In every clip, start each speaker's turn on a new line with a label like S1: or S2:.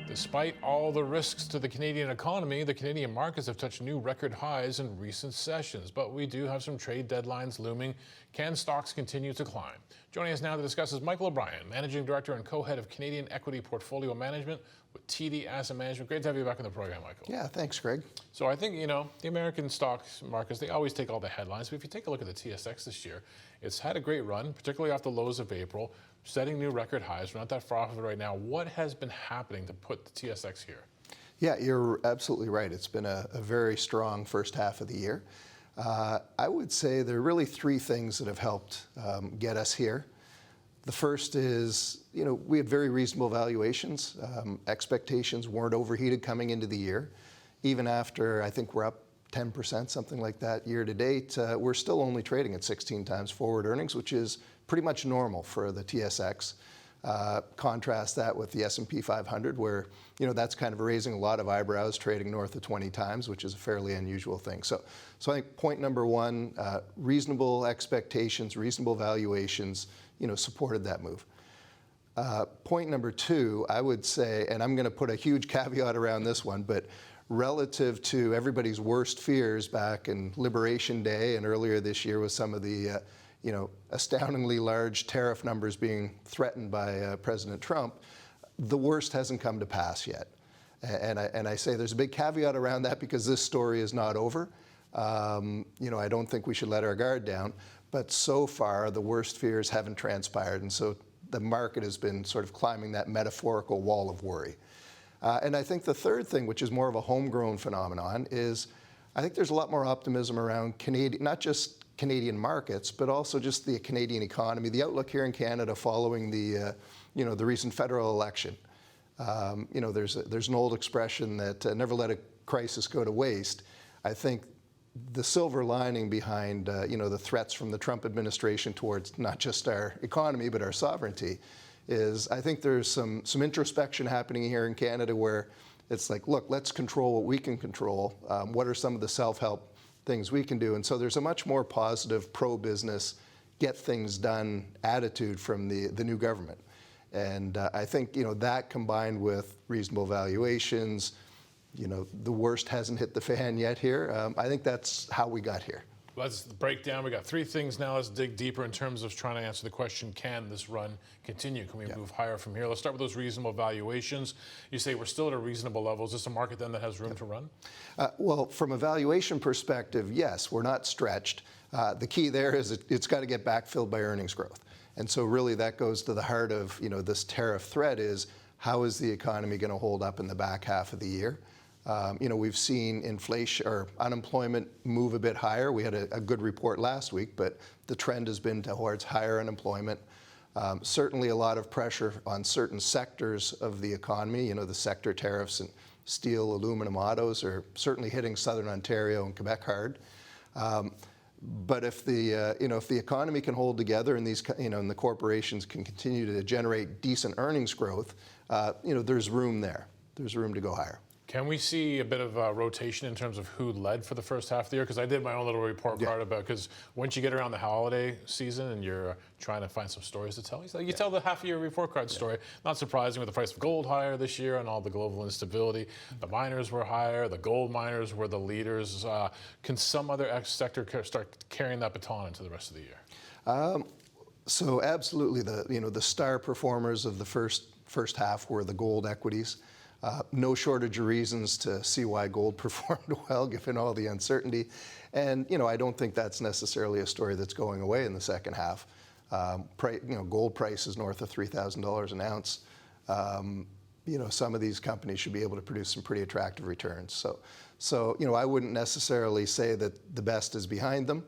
S1: Despite all the risks to the Canadian economy, the Canadian markets have touched new record highs in recent sessions. But we do have some trade deadlines looming. Can stocks continue to climb? Joining us now to discuss is Michael O'Brien, Managing Director and Co-Head of Canadian Equity Portfolio Management with TD Asset Management. Great to have you back on the program, Michael.
S2: Yeah, thanks, Greg.
S1: So I think, the American stock markets, they always take all the headlines. But if you take a look at the TSX this year, it's had a great run, particularly off the lows of April, setting new record highs. We're not that far off of it right now. What has been happening to put the TSX here?
S2: Yeah, you're absolutely right. It's been a very strong first half of the year. I would say there are really three things that have helped get us here. The first is, we had very reasonable valuations. Expectations weren't overheated coming into the year. Even after, I think we're up 10%, something like that year to date, we're still only trading at 16 times forward earnings, which is pretty much normal for the TSX. Contrast that with the S&P 500, where that's kind of raising a lot of eyebrows, trading north of 20 times, which is a fairly unusual thing. So I think point number one, reasonable expectations, reasonable valuations, supported that move. Point number two, I would say, and I'm going to put a huge caveat around this one, but relative to everybody's worst fears back in Liberation Day and earlier this year with some of the astoundingly large tariff numbers being threatened by President Trump, the worst hasn't come to pass yet. And I say there's a big caveat around that because this story is not over. I don't think we should let our guard down, but so far the worst fears haven't transpired, and so the market has been sort of climbing that metaphorical wall of worry. And I think the third thing, which is more of a homegrown phenomenon, is I think there's a lot more optimism around Canadian, not just Canadian markets, but also just the Canadian economy, the outlook here in Canada following the recent federal election. There's an old expression that never let a crisis go to waste. I think the silver lining behind the threats from the Trump administration towards not just our economy but our sovereignty is I think there's some introspection happening here in Canada where it's like, look, let's control what we can control. What are some of the self-help things we can do? And so there's a much more positive, pro-business, get things done attitude from the new government. And I think that combined with reasonable valuations, the worst hasn't hit the fan yet here. I think that's how we got here.
S1: Let's break down. We got three things now. Let's dig deeper in terms of trying to answer the question, can this run continue? Can we move higher from here? Let's start with those reasonable valuations. You say we're still at a reasonable level. Is this a market then that has room to run?
S2: Well, from a valuation perspective, yes, we're not stretched. The key there is it's got to get backfilled by earnings growth. And so really that goes to the heart of this tariff threat is how is the economy going to hold up in the back half of the year? We've seen inflation or unemployment move a bit higher. We had a good report last week, but the trend has been towards higher unemployment. Certainly a lot of pressure on certain sectors of the economy. The sector tariffs and steel, aluminum, autos are certainly hitting Southern Ontario and Quebec hard. But if the economy can hold together and these and the corporations can continue to generate decent earnings growth, there's room there. There's room to go higher.
S1: Can we see a bit of rotation in terms of who led for the first half of the year? Because I did my own little report card about, because once you get around the holiday season and you're trying to find some stories to tell, you tell the half of your report card story. Not surprising with the price of gold higher this year and all the global instability. The miners were higher, the gold miners were the leaders. Can some other sector start carrying that baton into the rest of the year?
S2: So absolutely, the star performers of the first half were the gold equities. No shortage of reasons to see why gold performed well, given all the uncertainty. And, I don't think that's necessarily a story that's going away in the second half. Gold price is north of $3,000 an ounce. Some of these companies should be able to produce some pretty attractive returns. So I wouldn't necessarily say that the best is behind them.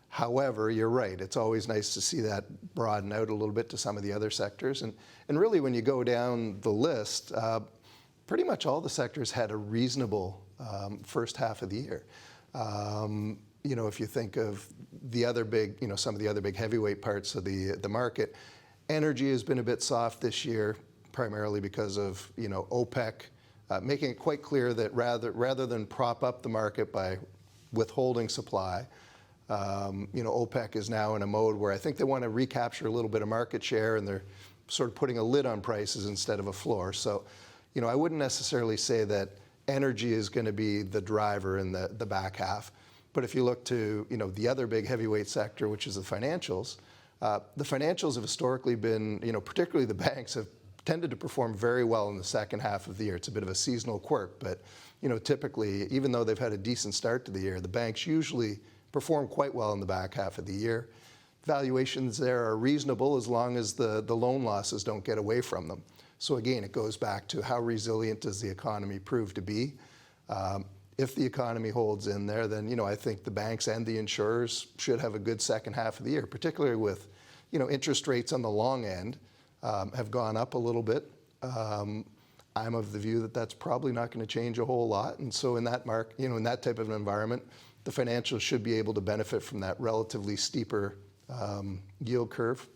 S2: However, you're right. It's always nice to see that broaden out a little bit to some of the other sectors. And really, when you go down the list, pretty much all the sectors had a reasonable first half of the year. If you think of the other big, some of the other big heavyweight parts of the market, energy has been a bit soft this year, primarily because of OPEC making it quite clear that rather than prop up the market by withholding supply, OPEC is now in a mode where I think they want to recapture a little bit of market share, and sort of putting a lid on prices instead of a floor. So, I wouldn't necessarily say that energy is going to be the driver in the back half. But if you look to, the other big heavyweight sector, which is the financials have historically been, particularly the banks have tended to perform very well in the second half of the year. It's a bit of a seasonal quirk, but, typically, even though they've had a decent start to the year, the banks usually perform quite well in the back half of the year. Valuations there are reasonable as long as the loan losses don't get away from them. So again, it goes back to how resilient does the economy prove to be. If the economy holds in there, then I think the banks and the insurers should have a good second half of the year, particularly with interest rates on the long end have gone up a little bit. I'm of the view that that's probably not going to change a whole lot, and so in that in that type of an environment, the financials should be able to benefit from that relatively steeper yield curve,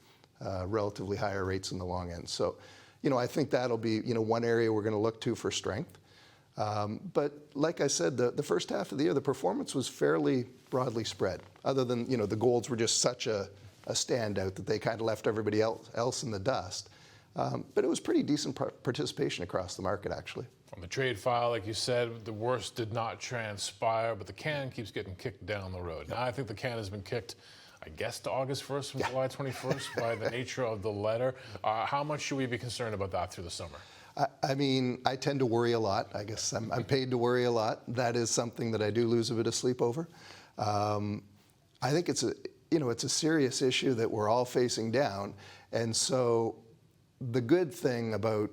S2: relatively higher rates in the long end. So, I think that'll be one area we're going to look to for strength. But like I said, the first half of the year, the performance was fairly broadly spread, other than, the golds were just such a standout that they kind of left everybody else in the dust. But it was pretty decent participation across the market, actually.
S1: On the trade file, like you said, the worst did not transpire, but the can keeps getting kicked down the road. Now, I think the can has been kicked, I guess, to August 1st from July 21st by the nature of the letter. How much should we be concerned about that through the summer?
S2: I tend to worry a lot. I guess I'm paid to worry a lot. That is something that I do lose a bit of sleep over. I think it's a serious issue that we're all facing down. And so the good thing about,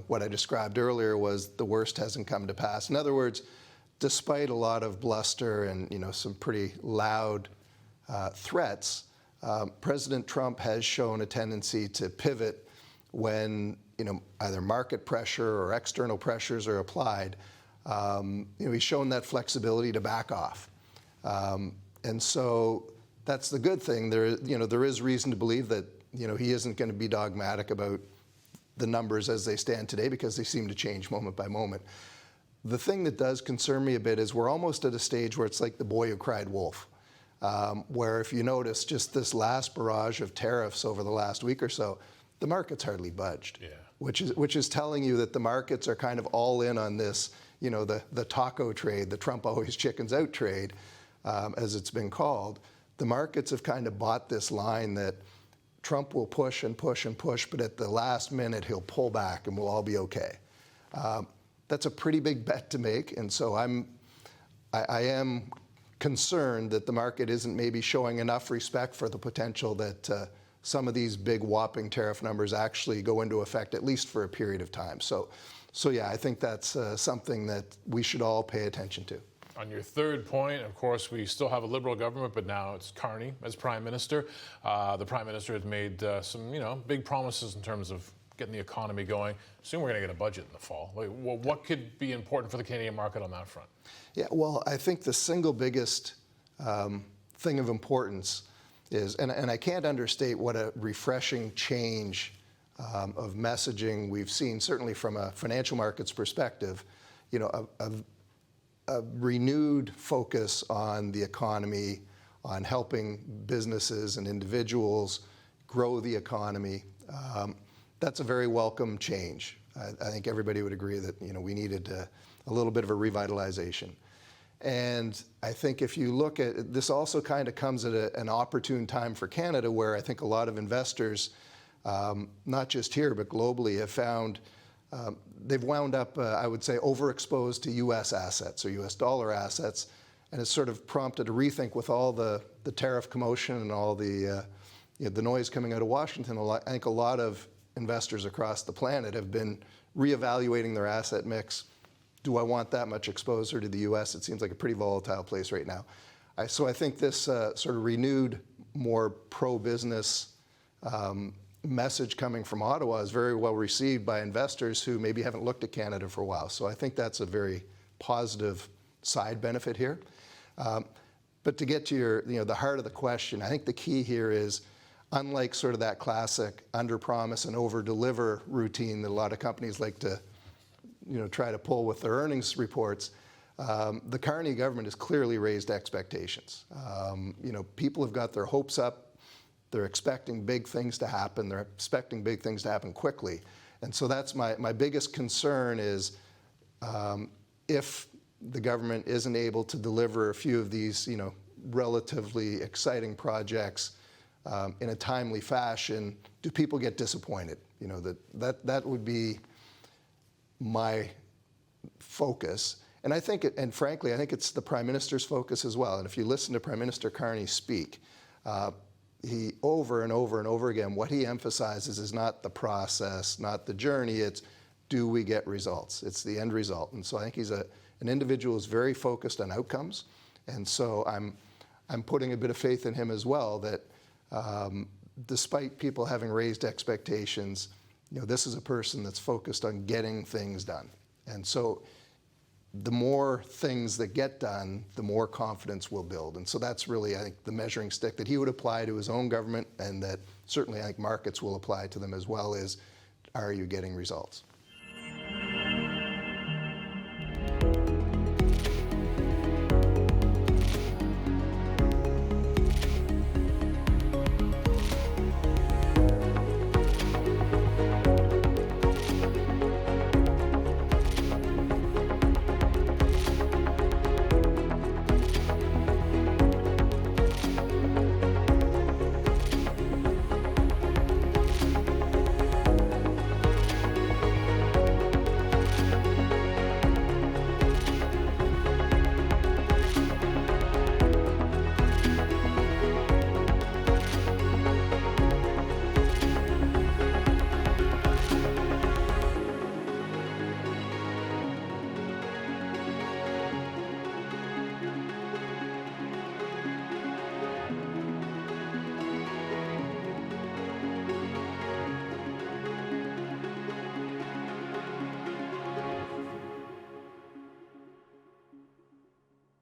S2: what I described earlier was the worst hasn't come to pass. In other words, despite a lot of bluster and, some pretty loud threats, President Trump has shown a tendency to pivot when either market pressure or external pressures are applied. He's shown that flexibility to back off, and so that's the good thing. There is reason to believe that he isn't going to be dogmatic about the numbers as they stand today, because they seem to change moment by moment. The thing that does concern me a bit is we're almost at a stage where it's like the boy who cried wolf. Where if you notice just this last barrage of tariffs over the last week or so, the market's hardly budged.
S1: Yeah.
S2: Which is telling you that the markets are kind of all in on this, the taco trade, the Trump always chickens out trade, as it's been called. The markets have kind of bought this line that Trump will push and push and push, but at the last minute he'll pull back and we'll all be okay. That's a pretty big bet to make, and so I am concerned that the market isn't maybe showing enough respect for the potential that some of these big whopping tariff numbers actually go into effect, at least for a period of time. So yeah, I think that's something that we should all pay attention to.
S1: On your third point, of course, we still have a Liberal government, but now it's Carney as Prime Minister. The Prime Minister has made some, big promises in terms of getting the economy going. Soon we're going to get a budget in the fall. What could be important for the Canadian market on that front?
S2: Yeah, well, I think the single biggest thing of importance is, and I can't understate what a refreshing change of messaging we've seen, certainly from a financial markets perspective, a renewed focus on the economy, on helping businesses and individuals grow the economy. That's a very welcome change. I think everybody would agree that we needed a little bit of a revitalization. And I think if you look at this, also kind of comes at an opportune time for Canada, where I think a lot of investors, not just here but globally, have found they've wound up, I would say, overexposed to U.S. assets or U.S. dollar assets, and it's sort of prompted a rethink with all the tariff commotion and all the noise coming out of Washington. I think a lot of investors across the planet have been reevaluating their asset mix. Do I want that much exposure to the U.S.? It seems like a pretty volatile place right now. So I think this sort of renewed, more pro-business message coming from Ottawa is very well received by investors who maybe haven't looked at Canada for a while. So I think that's a very positive side benefit here. But to get to the heart of the question, I think the key here is, unlike sort of that classic under-promise and over-deliver routine that a lot of companies like to try to pull with their earnings reports, the Carney government has clearly raised expectations. People have got their hopes up. They're expecting big things to happen. They're expecting big things to happen quickly. And so that's my biggest concern is if the government isn't able to deliver a few of these, relatively exciting projects in a timely fashion, do people get disappointed? That would be my focus. And I think, and frankly, I think it's the Prime Minister's focus as well. And if you listen to Prime Minister Carney speak, he over and over and over again, what he emphasizes is not the process, not the journey, it's do we get results? It's the end result. And so I think he's an individual who's very focused on outcomes. And so I'm putting a bit of faith in him as well that despite people having raised expectations, this is a person that's focused on getting things done. And so the more things that get done, the more confidence will build. And so that's really, I think, the measuring stick that he would apply to his own government, and that certainly I think markets will apply to them as well, is are you getting results?